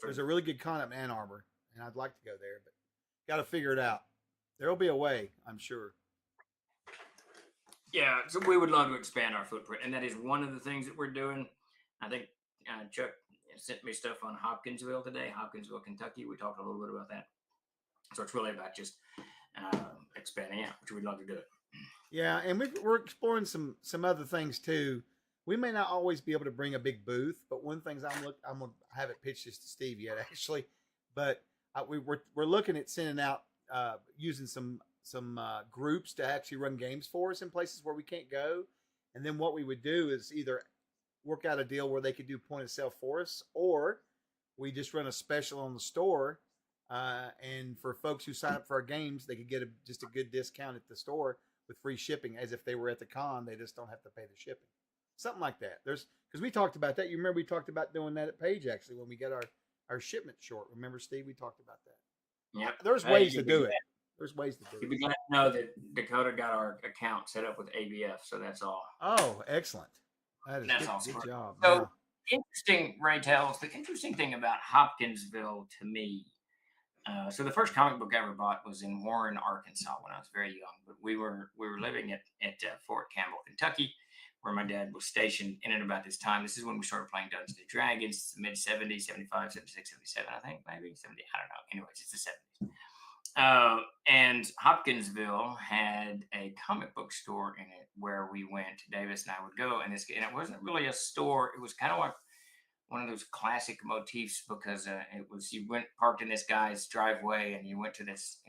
there's a really good con up in Ann Arbor, and I'd like to go there, but got to figure it out. There'll be a way, I'm sure. Yeah, so we would love to expand our footprint, and that is one of the things that we're doing. I think Chuck sent me stuff on Hopkinsville today, Hopkinsville, Kentucky. We talked a little bit about that. So it's really about just expanding out, which we'd love to do it. Yeah, and we're exploring some other things too. We may not always be able to bring a big booth, but one thing I'm gonna have it pitched this to Steve yet actually, but we're looking at sending out using some groups to actually run games for us in places where we can't go, and then what we would do is either work out a deal where they could do point of sale for us, or we just run a special on the store. And for folks who sign up for our games, they could get just a good discount at the store with free shipping, as if they were at the con. They just don't have to pay the shipping, something like that. Because we talked about that. You remember we talked about doing that at Page actually when we got our shipment short. Remember, Steve? We talked about that. Yeah, there's ways to do it. There's ways to do it. You'd be glad to know that Dakota got our account set up with ABF, so that's all. Oh, excellent! That is good job. So interesting, Ray tells. The interesting thing about Hopkinsville to me. So the first comic book I ever bought was in Warren, Arkansas, when I was very young. But we were living at Fort Campbell, Kentucky, where my dad was stationed in and about this time. This is when we started playing Dungeons and Dragons. It's the mid-70s, 75, 76, 77, I think, maybe 70. I don't know. Anyways, it's the 70s. And Hopkinsville had a comic book store in it where we went. Davis and I would go, and it wasn't really a store. It was kind of like one of those classic motifs, because it was, you went parked in this guy's driveway and you went to this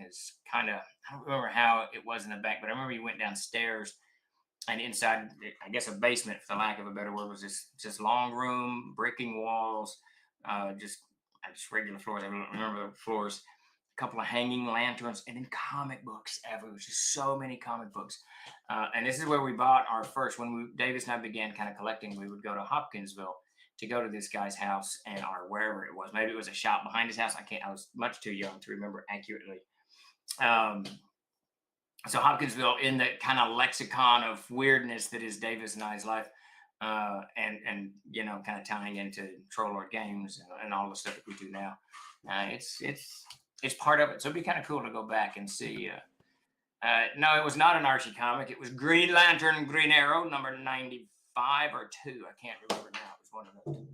kind of, I don't remember how it was in the back, but I remember you went downstairs and inside, I guess a basement, for the lack of a better word, was this long room, bricking walls, just regular floors. I don't remember the floors, a couple of hanging lanterns, and then comic books everywhere. Just so many comic books. And this is where we bought our first, when Davis and I began kind of collecting, we would go to Hopkinsville to go to this guy's house or wherever it was. Maybe it was a shop behind his house. I was much too young to remember accurately. So Hopkinsville, in the kind of lexicon of weirdness that is Davis and I's life, and kind of tying into Troll Lord Games and all the stuff that we do now. It's part of it. So it'd be kind of cool to go back and see. No, it was not an Archie comic. It was Green Lantern, Green Arrow, number 95 or 2. I can't remember now. It was one of those.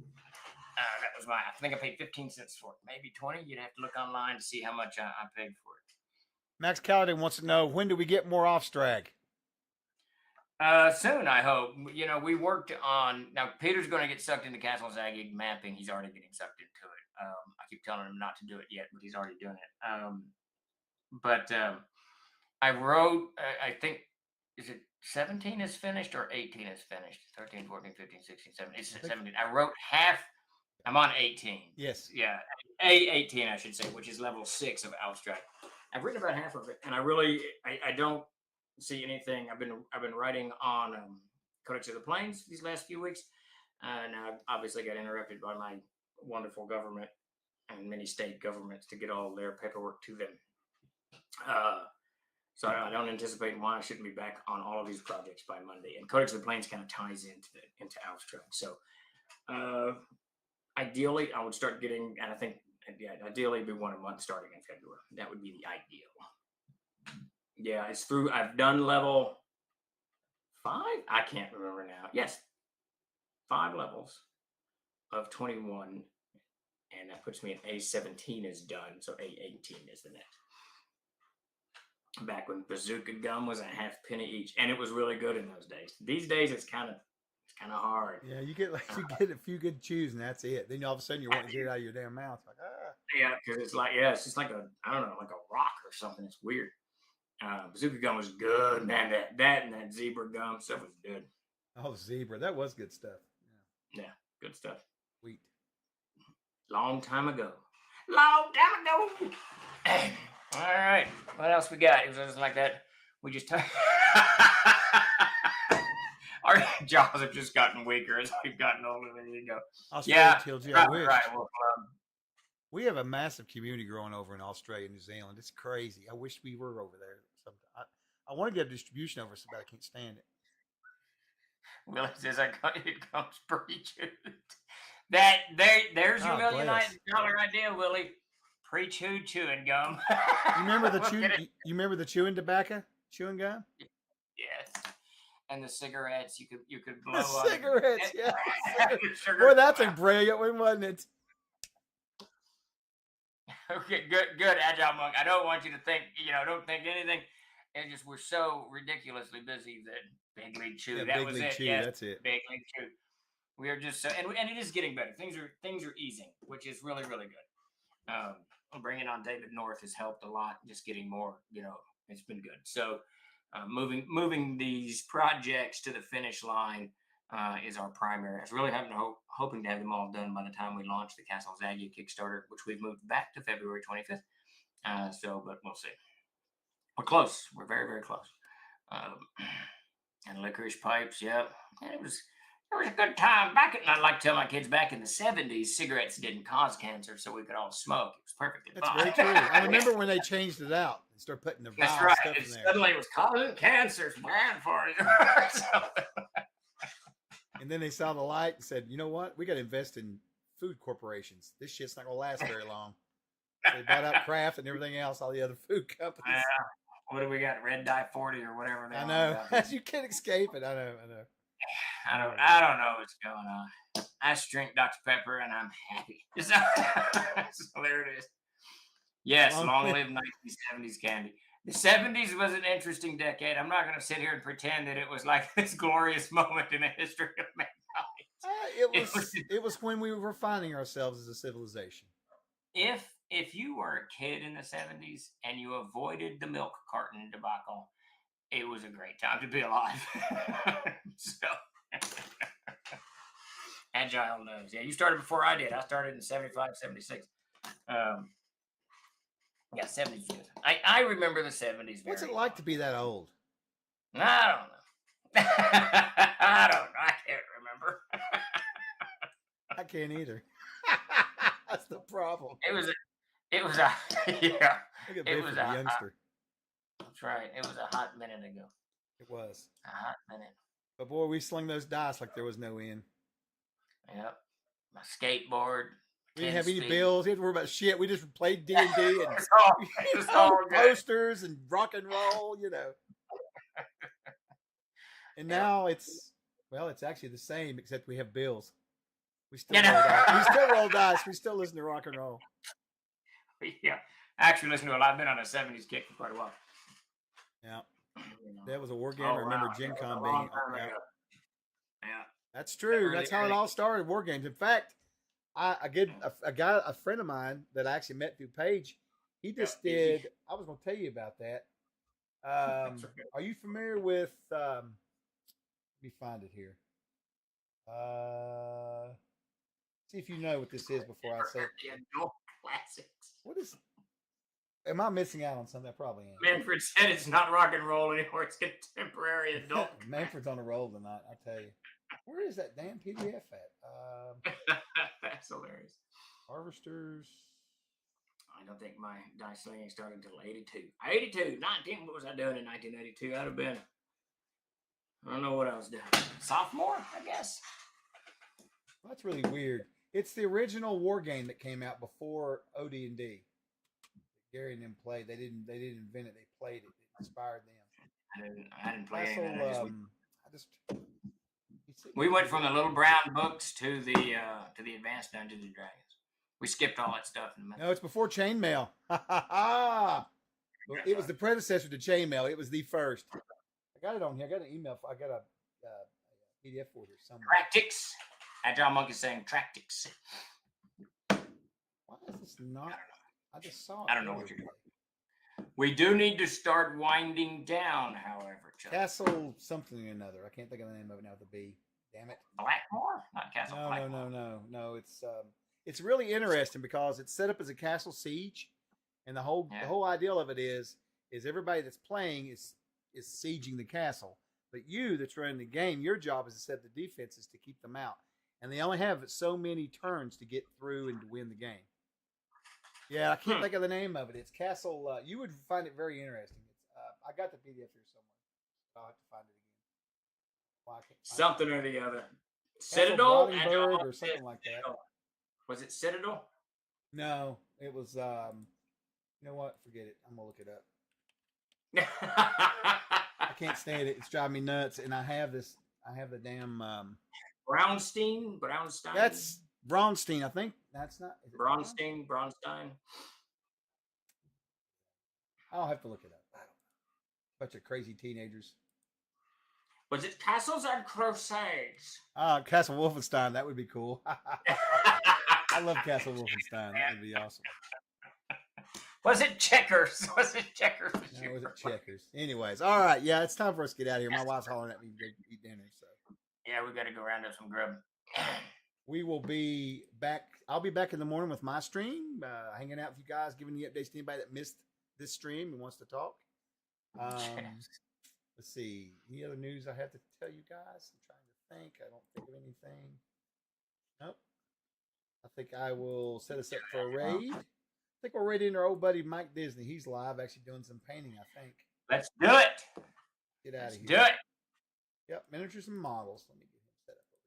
That was mine. I think I paid 15 cents for it. Maybe 20. You'd have to look online to see how much I paid for it. Max Callahan wants to know, when do we get more Off-Strag? Soon, I hope. We worked on, now Peter's going to get sucked into Castle Zagig mapping. He's already getting sucked into it. I keep telling him not to do it yet, but he's already doing it. But I wrote, I think, is it 17 is finished or 18 is finished? 13, 14, 15, 16, 17. It's 17. I wrote half. I'm on 18. Yes. Yeah. A18, I should say, which is level 6 of abstract. I've written about half of it, and I don't see anything. I've been writing on Codex of the Plains these last few weeks, and I obviously got interrupted by my wonderful government and many state governments to get all their paperwork to them. So I don't anticipate why I shouldn't be back on all of these projects by Monday. And Codex of the Plains kind of ties into abstract. So ideally, I would start getting, and I think ideally it'd be one a month starting in February. That would be the ideal. Yeah, it's through. I've done level 5. I can't remember now. Yes, 5 levels of 21, and that puts me at A17 is done. So A18 is the next. Back when bazooka gum was a half penny each, and it was really good in those days. These days, it's kind of hard. Yeah, you get a few good chews, and that's it. Then all of a sudden, you're wanting to get it out of your damn mouth. Like, Yeah, because it's just like I don't know, like a rock or something. It's weird. Bazooka gum was good, man. That and that zebra gum stuff was good. Oh, zebra, that was good stuff. Yeah, good stuff. Sweet. Long time ago. All right, what else we got? It was just like that. We just our jaws have just gotten weaker as we've gotten older. There you go. Australia, TLG, right. Well, we have a massive community growing over in Australia and New Zealand. It's crazy. I wish we were over there sometime. I want to get a distribution over, but I can't stand it. Willie says it comes pre-chewed. There's your $1 million idea, Willie. Pre-chewed chewing gum. You remember the You remember the chewing tobacco, chewing gum? Yes. And the cigarettes, you could blow the up. Cigarettes, yeah. Boy, that's a brilliant one, wasn't it? Okay, good, Agile Monk. I don't want you to think, don't think anything. And just we're so ridiculously busy that Big League Chew. Yeah, that Big was League it. Chew, Yes, that's it. Big League Chew. We are just so, and it is getting better. Things are easing, which is really, really good. Bringing on David North has helped a lot. Just getting more, it's been good. So moving these projects to the finish line is our primary. I was really hoping to have them all done by the time we launch the Castle Zagia Kickstarter, which we've moved back to February 25th. But we'll see. We're close. We're very, very close. And licorice pipes, yep. And it was a good time. I like to tell my kids, back in the 70s, cigarettes didn't cause cancer, so we could all smoke. It was perfectly fine. That's very true. I remember when they changed it out and started putting the That's vile right. stuff in there. Suddenly it was causing cancer. It's bad for you. And then they saw the light and said, you know what? We got to invest in food corporations. This shit's not going to last very long. So they bought out Kraft and everything else, all the other food companies. What do we got? Red Dye 40 or whatever. I know. You can't escape it. I know. I don't know what's going on. I just drink Dr. Pepper and I'm happy. So there it is. Yes, long live 1970s candy. The 70s was an interesting decade. I'm not going to sit here and pretend that it was like this glorious moment in the history of mankind. It was when we were finding ourselves as a civilization. If you were a kid in the 70s and you avoided the milk carton debacle, it was a great time to be alive. So Agile knows. Yeah, you started before I did. I started in 75, 76. Yeah, 70s good. I remember the 70s. What's it like to be that old? I don't know. I don't know. I can't remember. I can't either. That's the problem. It was a yeah. Look at It was a youngster. That's right. It was a hot minute ago. It was a hot minute. But boy, we slung those dice like there was no end. Yep. My skateboard. We didn't have any bills. We didn't worry about shit. We just played D&D and posters and rock and roll, And now it's actually the same, except we have bills. We still roll dice. We still roll dice. We still listen to rock and roll. Yeah. I actually listen to a lot. I've been on a 70s kick for quite a while. Yeah. That was a war game. I remember Gen Con being. Yeah. That's true. That's how it all started, war games. In fact, a friend of mine that I actually met through Paige, He just did. I was going to tell you about that. Are you familiar with? Let me find it here. See if you know what this is before I say it. The adult classics. What is? Am I missing out on something? I probably am. Manfred said it's not rock and roll anymore. It's contemporary adult. Manfred's on a roll tonight. I tell you. Where is that damn PDF at? That's hilarious. Harvesters. I don't think my dice slinging started until 82. 82, 19. What was I doing in 1982? I'd have been. I don't know what I was doing. Sophomore, I guess. Well, that's really weird. It's the original war game that came out before OD&D. Gary and them played. They didn't invent it. They played it. It inspired them. I didn't play Castle, it. We went from the little brown books to the advanced Dungeons and Dragons. We skipped all that stuff in the middle. No, it's before Chainmail. It was the predecessor to Chainmail. It was the first. I got it on here. I got an email. I got a PDF for it here somewhere. Tractics. Agile Monkey's saying Tractics. Why is this not? I just saw it. I don't know what you're doing. We do need to start winding down, however, Chuck. Castle something or another. I can't think of the name of it now with the B. Damn it. Blackmore? Not Castle Blackmore. No. It's really interesting because it's set up as a castle siege, and the whole ideal of it is everybody that's playing is sieging the castle. But you that's running the game, your job is to set the defenses to keep them out. And they only have so many turns to get through and to win the game. Yeah, I can't think of the name of it. It's Castle. You would find it very interesting. I got the PDF here somewhere. I'll have to find it again. Well, something or the other. Citadel? Or something like that. Was it Citadel? No, it was. You know what? Forget it. I'm gonna look it up. I can't stand it. It's driving me nuts. And I have this. I have the damn. Brownstein. That's Braunstein. I think that's not. Braunstein. I'll have to look it up. I don't know. Bunch of crazy teenagers. Was it Castles and Crusades? Castle Wolfenstein. That would be cool. I love Castle Wolfenstein. That would be awesome. Was it Checkers? No, was it Checkers? Anyways, all right. Yeah, it's time for us to get out of here. My wife's hollering at me to go eat dinner. So yeah, we got to go round up some grub. We will be back. I'll be back in the morning with my stream, hanging out with you guys, giving the updates to anybody that missed this stream and wants to talk. Let's see. Any other news I have to tell you guys? I'm trying to think. I don't think of anything. Nope. I think I will set us up for a raid. I think we're raiding our old buddy Mike Disney. He's live, actually doing some painting, I think. Let's do it. Get out of here. Do it. Yep, miniatures and models. Let me get him set up over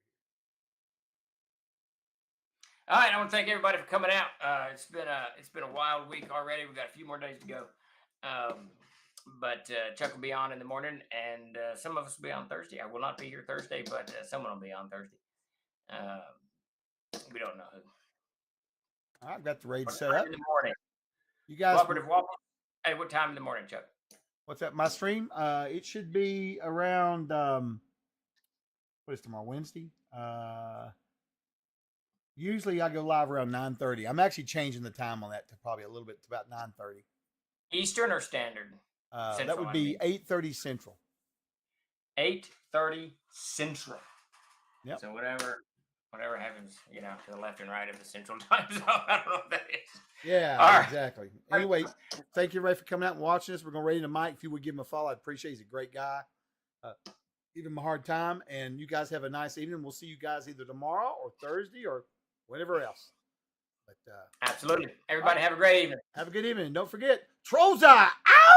here. All right, I want to thank everybody for coming out. It's been a wild week already. We've got a few more days to go. But Chuck will be on in the morning, and some of us will be on Thursday. I will not be here Thursday, but someone will be on Thursday. We don't know who. I've got the raid set up. In the morning. You guys. Cooperative Waffles. Hey, what time in the morning, Chuck? What's that? My stream? It should be around. What is tomorrow? Wednesday. Usually I go live around 9:30. I'm actually changing the time on that to probably a little bit to about 9:30. Eastern or Standard? Central, that would be 8:30 Central. 8:30 Central. Yep. So whatever happens, to the left and right of the Central time zone. I don't know what that is. Yeah, exactly. Anyway, thank you everybody for coming out and watching us. We're going to raid him, Mike. If you would give him a follow, I'd appreciate it. He's a great guy. Give him a hard time, and you guys have a nice evening. We'll see you guys either tomorrow or Thursday or whenever else. But absolutely. Everybody have a great evening. Have a good evening. Don't forget, Trolls Eye out!